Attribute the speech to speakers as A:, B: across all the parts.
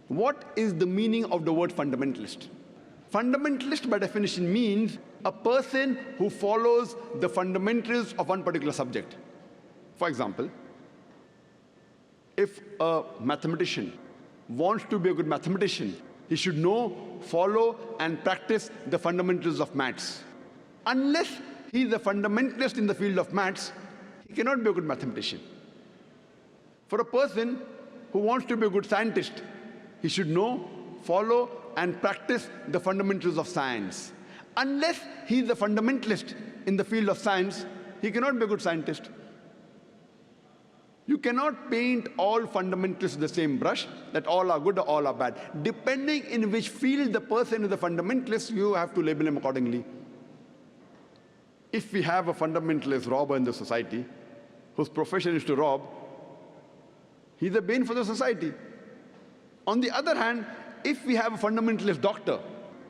A: What is the meaning of the word fundamentalist? Fundamentalist by definition means a person who follows the fundamentals of one particular subject. For example, if a mathematician wants to be a good mathematician, he should know, follow, and practice the fundamentals of maths. Unless he is a fundamentalist in the field of maths, he cannot be a good mathematician. For a person who wants to be a good scientist, he should know, follow, and practice the fundamentals of science. Unless he is a fundamentalist in the field of science, he cannot be a good scientist. You cannot paint all fundamentalists with the same brush, that all are good or all are bad. Depending in which field the person is a fundamentalist, you have to label him accordingly. If we have a fundamentalist robber in the society, whose profession is to rob, he's a bane for the society. On the other hand, if we have a fundamentalist doctor,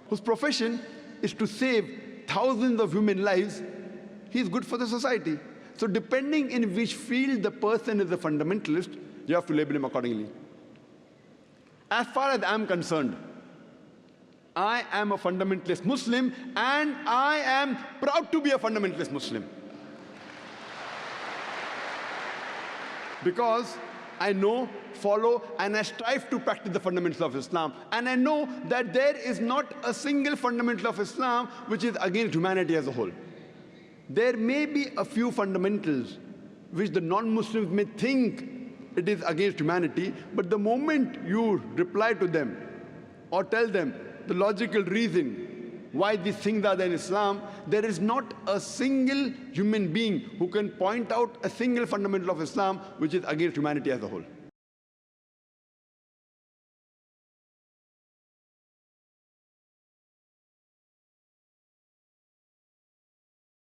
A: whose profession is to save thousands of human lives, he's good for the society. So depending in which field the person is a fundamentalist, you have to label him accordingly. As far as I'm concerned, I am a fundamentalist Muslim, and I am proud to be a fundamentalist Muslim. Because I know, follow, and I strive to practice the fundamentals of Islam. And I know that there is not a single fundamental of Islam which is against humanity as a whole. There may be a few fundamentals which the non-Muslims may think it is against humanity, but the moment you reply to them or tell them the logical reason why these things are there in Islam, there is not a single human being who can point out a single fundamental of Islam which is against humanity as a whole.